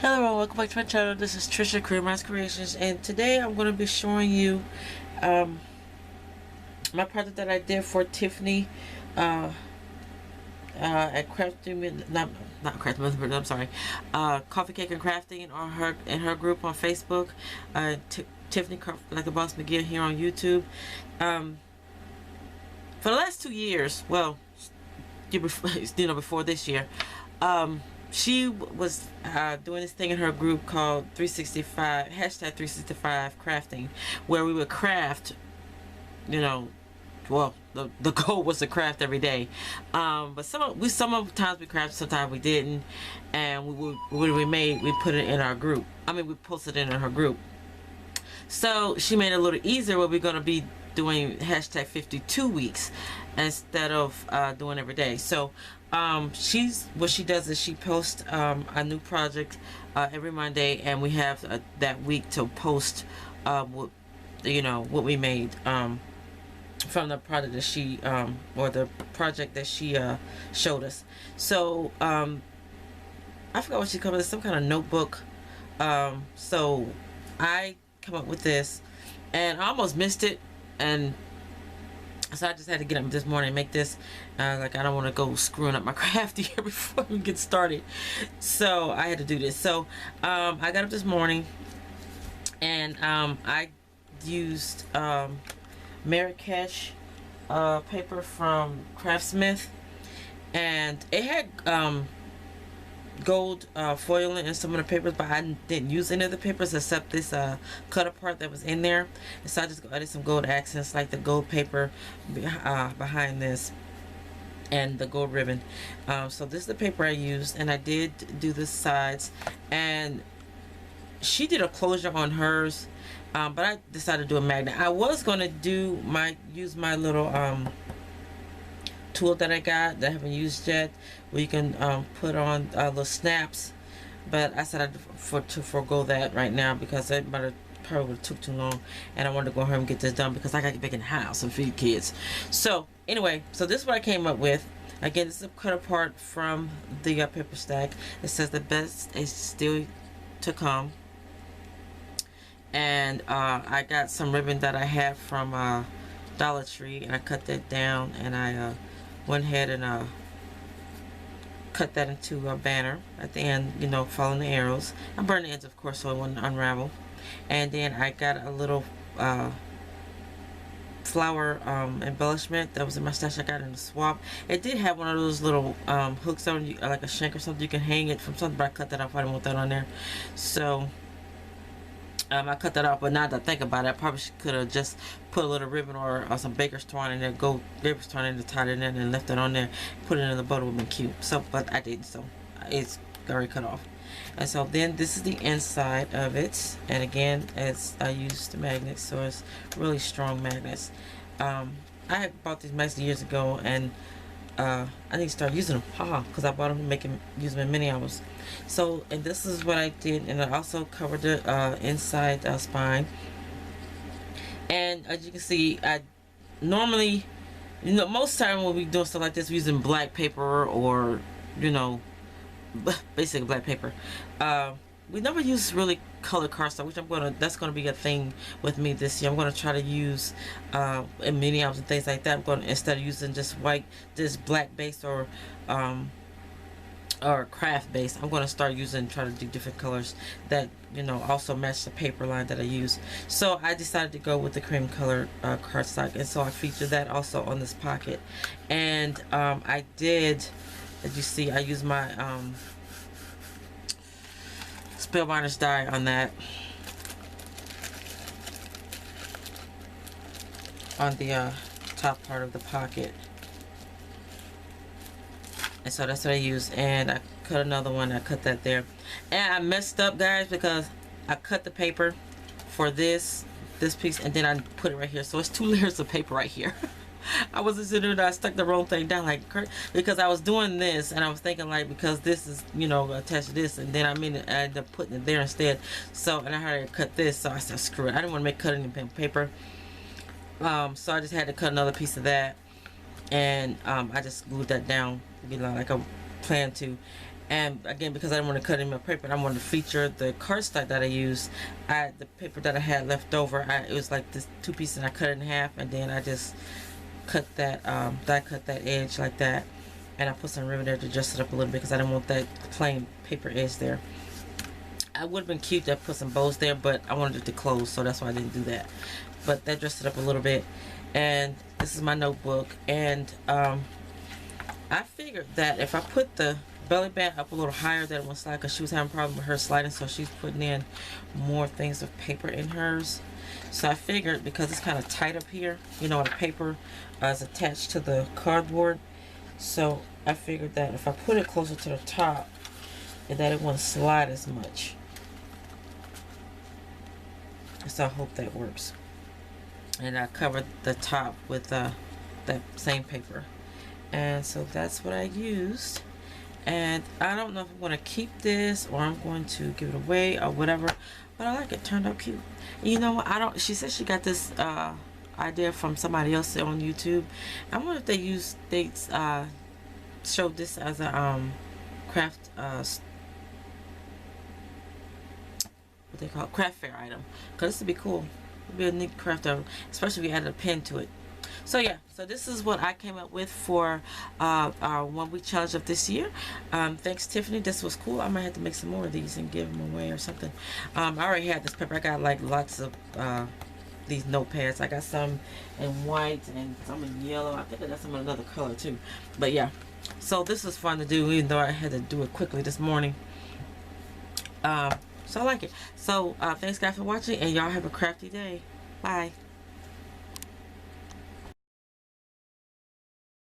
Hello everyone, welcome back to my channel. This is Trisha Creativemind Creations, and today I'm going to be showing you my project that I did for Tiffany at Crafting, not Crafting, but I'm sorry, Coffee Cake and Crafting on her group on Facebook. Tiffany like the Boss McGill here on YouTube. For the last 2 years, well, before this year, she was doing this thing in her group called 365 #365 crafting, where we would craft, well, the goal was to craft every day, but sometimes we crafted, sometimes we didn't, and we put it in our group. We posted it in her group. So she made it a little easier where we're going to be doing #52 weeks instead of doing every day. So what she does is she posts a new project every Monday, and we have that week to post what we made from the project that she or the project that she showed us. So I forgot what she called it, some kind of notebook. So I come up with this, and I almost missed it, and so I just had to get up this morning and make this. Like, I don't want to go screwing up my craft here before we get started, so I had to do this. So I got up this morning, and I used Marrakesh paper from Craftsmith, and it had gold foiling in some of the papers, but I didn't use any of the papers except this cut apart that was in there. And so I just added some gold accents, like the gold paper behind this and the gold ribbon. So this is the paper I used, and I did do the sides, and she did a closure on hers, but I decided to do a magnet. I was going to use my little tool that I got that I haven't used yet, where you can put on little snaps, but I said to forego that right now because it probably would have took too long, and I wanted to go home and get this done because I got to get back in the house and feed kids. So anyway, so this is what I came up with. Again, this is a cut apart from the paper stack. It says the best is still to come, and I got some ribbon that I had from Dollar Tree, and I cut that down, and I went ahead and cut that into a banner at the end, following the arrows. I burned the ends, of course, so it wouldn't unravel. And then I got a little flower embellishment that was in my stash. I got in the swap. It did have one of those little hooks on you, like a shank or something. You can hang it from something, but I cut that off. I didn't want that on there. So I cut that off, but now that I think about it, I probably could have just put a little ribbon or some baker's twine in there, gold baker's twine in there, tied it in, and left it on there, put it in the butter. Would have been cute. So, but I didn't, so it's already cut off. And so then this is the inside of it, and again, I used magnets, so it's really strong magnets. I had bought these magnets years ago, and I need to start using them, because I bought them use them in mini albums. So, and this is what I did, and I also covered the inside spine. And as you can see, I normally, most time when we doing stuff like this, we're using black paper or, basically black paper. We never use really colored cardstock, which that's gonna be a thing with me this year. I'm gonna try to use in mini albums and things like that. I'm gonna, instead of using just white, this black base or craft base, I'm gonna start try to do different colors that also match the paper line that I use. So I decided to go with the cream color cardstock, and so I featured that also on this pocket. And I did, as you see, I used my Spellbinder's die on that, on the top part of the pocket. And so that's what I used, and I cut another one. I cut that there, and I messed up, guys, because I cut the paper for this piece, and then I put it right here. So it's 2 layers of paper right here. I wasn't sitting there, I stuck the wrong thing down, because I was doing this, and I was thinking, because this is attached to this, and then I ended up putting it there instead. So, and I had to cut this, so I said screw it, I didn't want to cut any paper. So I just had to cut another piece of that, and I just glued that down, like I planned to. And again, because I didn't want to cut any more paper, I wanted to feature the cardstock that I used. The paper that I had left over, it was like this 2 pieces, and I cut it in half, and then I just cut that, cut that edge like that, and I put some ribbon there to adjust it up a little bit because I didn't want that plain paper edge there. I would have been cute to put some bows there, but I wanted it to close, so that's why I didn't do that. But that dressed it up a little bit. And this is my notebook, and I figured that if I put the belly band up a little higher, that it won't slide, because she was having a problem with her sliding, so she's putting in more things of paper in hers. So I figured, because it's kind of tight up here, you know, the paper is attached to the cardboard, so I figured that if I put it closer to the top, that it won't slide as much. So I hope that works. And I covered the top with that same paper. And so that's what I used. And I don't know if I'm going to keep this or I'm going to give it away or whatever. But I like it. Turned out cute. And you know what? She said she got this idea from somebody else on YouTube. I wonder if they showed this as a craft what they call it, craft fair item, because this would be cool. It'd be a neat craft item, especially if you added a pen to it. So yeah, so this is what I came up with for our 1 week challenge of this year. Thanks, Tiffany. This was cool. I might have to make some more of these and give them away or something. I already had this paper. I got like lots of these notepads. I got some in white and some in yellow. I think I got some in another color too. But yeah, so this was fun to do, even though I had to do it quickly this morning. So I like it. So thanks guys for watching, and y'all have a crafty day. Bye.